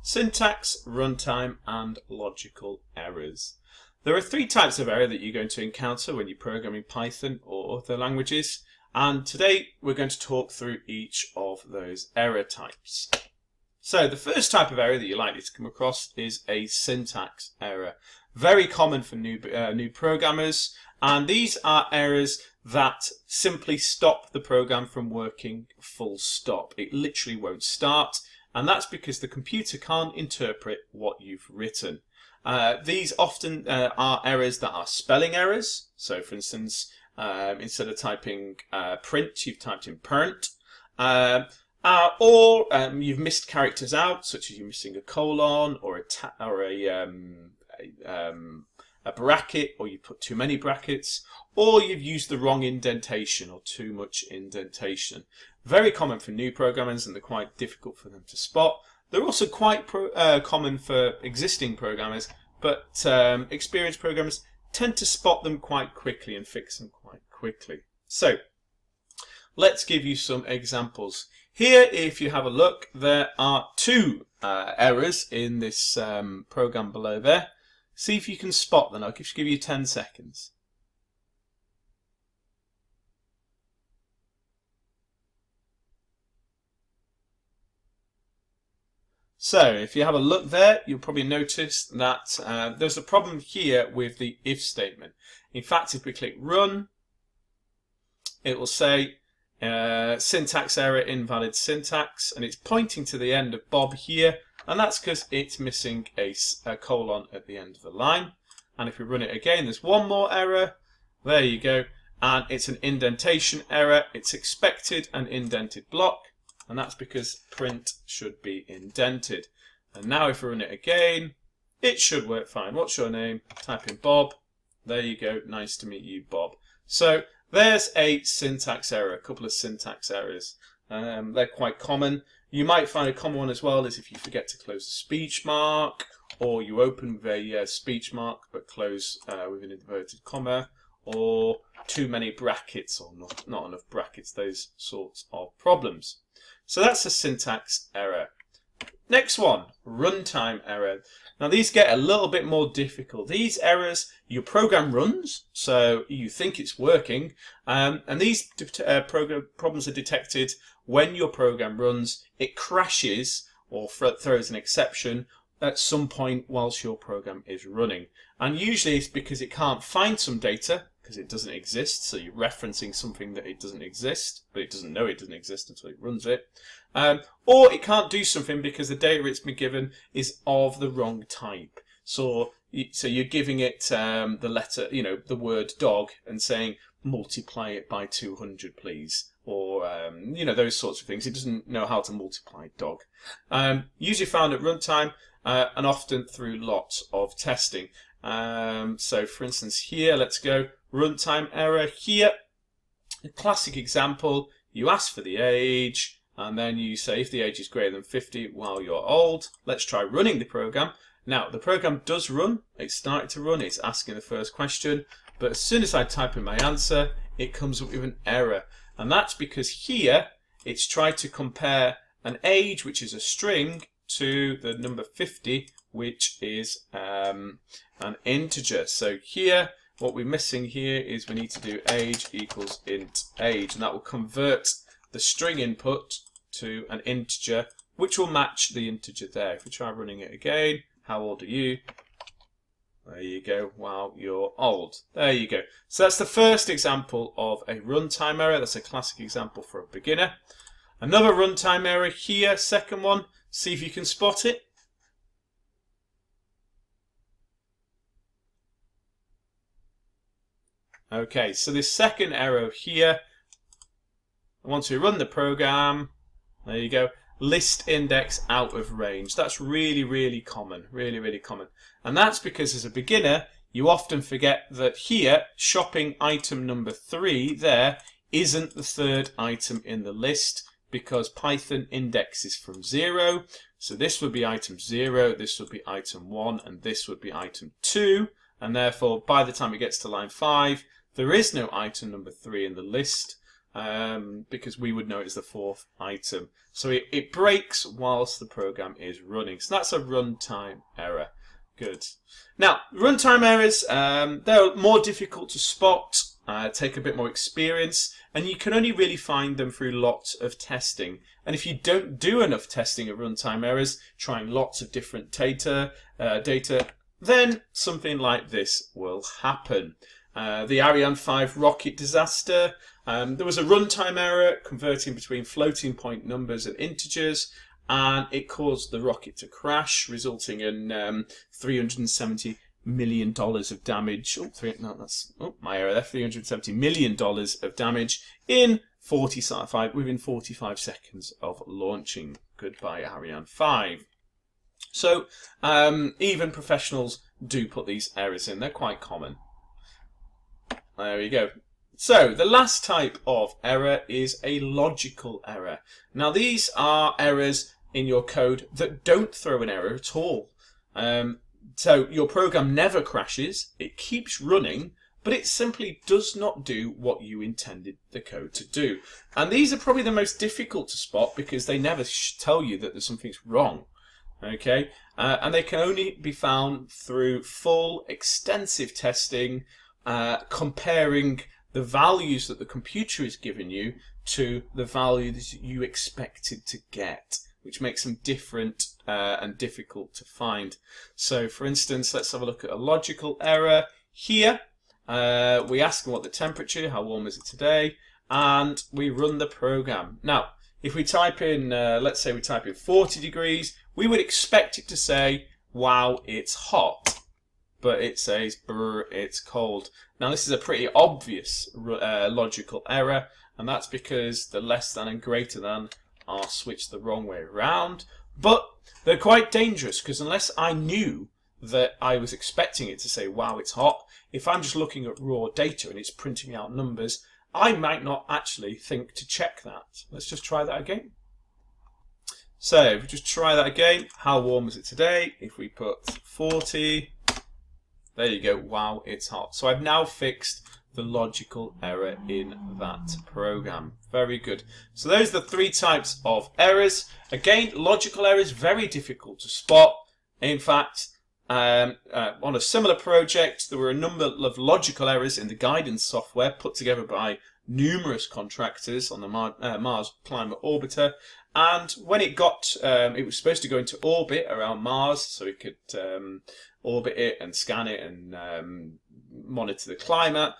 Syntax, runtime, and logical errors. There are three types of error that you're going to encounter when you're programming Python or other languages, and today we're going to talk through each of those error types. So the first type of error that you're likely to come across is a syntax error. Very common for new programmers, and these are errors that simply stop the program from working full stop. It literally won't start, and that's because the computer can't interpret what you've written. These often are errors that are spelling errors. So for instance, instead of typing print, you've typed in parent. Or you've missed characters out, such as you're missing a colon or a bracket, or you put too many brackets, or you've used the wrong indentation or too much indentation. Very common for new programmers, and they're quite difficult for them to spot. They're also quite common for existing programmers, but experienced programmers tend to spot them quite quickly and fix them quite quickly. So let's give you some examples. Here, if you have a look, there are two errors in this program below there. See if you can spot them. I'll just give you 10 seconds. So if you have a look there, you'll probably notice that there's a problem here with the if statement. In fact, if we click run, it will say syntax error, invalid syntax, and it's pointing to the end of Bob here, and that's because it's missing a colon at the end of the line. And if we run it again, there's one more error. There you go, and it's an indentation error. It's expected an indented block, and that's because print should be indented. And now if we run it again, it should work fine. What's your name? Type in Bob. There you go. Nice to meet you, Bob. So there's a syntax error, a couple of syntax errors. They're quite common. You might find a common one as well is if you forget to close a speech mark, or you open with a speech mark but close with an inverted comma, or too many brackets or not enough brackets, those sorts of problems. So that's a syntax error. Next one, runtime error. Now these get a little bit more difficult. These errors, your program runs, so you think it's working, and these problems are detected when your program runs. It crashes or throws an exception at some point whilst your program is running. And usually it's because it can't find some data because it doesn't exist, so you're referencing something that it doesn't exist, but it doesn't know it doesn't exist until it runs it. Or it can't do something because the data it's been given is of the wrong type. So you're giving it the letter, the word dog, and saying multiply it by 200, please, or those sorts of things. It doesn't know how to multiply dog. Usually found at runtime and often through lots of testing. So for instance here, let's go runtime error here. A classic example, you ask for the age, and then you say if the age is greater than 50 while you're old. Let's try running the program. Now the program does run, it's started to run, it's asking the first question, but as soon as I type in my answer, it comes up with an error. And that's because here it's tried to compare an age, which is a string, to the number 50, which is an integer. So here, what we're missing here is we need to do age equals int age, and that will convert the string input to an integer, which will match the integer there. If we try running it again, how old are you? There you go. Wow, you're old. There you go. So that's the first example of a runtime error. That's a classic example for a beginner. Another runtime error here, second one. See if you can spot it. Okay, so this second error here, once we run the program, there you go, list index out of range. That's really common, really common. And that's because as a beginner, you often forget that here, shopping item number 3 there isn't the third item in the list, because Python indexes from 0. So this would be item 0, this would be item 1, and this would be item 2. And therefore, by the time it gets to line 5, there is no item number 3 in the list. because we would know it's the fourth item. So it breaks whilst the program is running. So that's a runtime error. Good. Now, runtime errors, they're more difficult to spot, take a bit more experience, and you can only really find them through lots of testing. And if you don't do enough testing of runtime errors, trying lots of different data, then something like this will happen. The Ariane 5 rocket disaster, there was a runtime error converting between floating point numbers and integers, and it caused the rocket to crash, resulting in $370 million of damage. My error there. $370 million of damage within 45 seconds of launching. Goodbye, Ariane 5. So even professionals do put these errors in. They're quite common. There we go. So the last type of error is a logical error. Now these are errors in your code that don't throw an error at all. So your program never crashes, it keeps running, but it simply does not do what you intended the code to do. And these are probably the most difficult to spot because they never tell you that something's wrong. Okay, and they can only be found through full, extensive testing, comparing the values that the computer is giving you to the values you expected to get, which makes them different and difficult to find. So for instance, let's have a look at a logical error here. We ask them what the temperature, how warm is it today, and we run the program. Now, if we type in, let's say we type in 40 degrees, we would expect it to say, wow, it's hot. But it says, brr, it's cold. Now this is a pretty obvious logical error, and that's because the less than and greater than are switched the wrong way around. But they're quite dangerous, because unless I knew that I was expecting it to say, wow, it's hot, if I'm just looking at raw data and it's printing out numbers, I might not actually think to check that. Let's just try that again. So if we just try that again, how warm is it today? If we put 40, there you go, wow, it's hot. So I've now fixed the logical error in that program. Very good. So those are the three types of errors. Again, logical errors, very difficult to spot. In fact, on a similar project, there were a number of logical errors in the guidance software put together by numerous contractors on the Mars Climate Orbiter. And when it got, it was supposed to go into orbit around Mars, so it could orbit it and scan it and monitor the climate.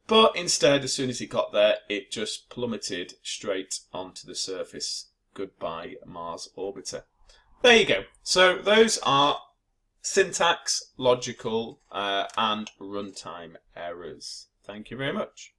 But instead, as soon as it got there, it just plummeted straight onto the surface. Goodbye, Mars Orbiter. There you go. So those are syntax, logical, and runtime errors. Thank you very much.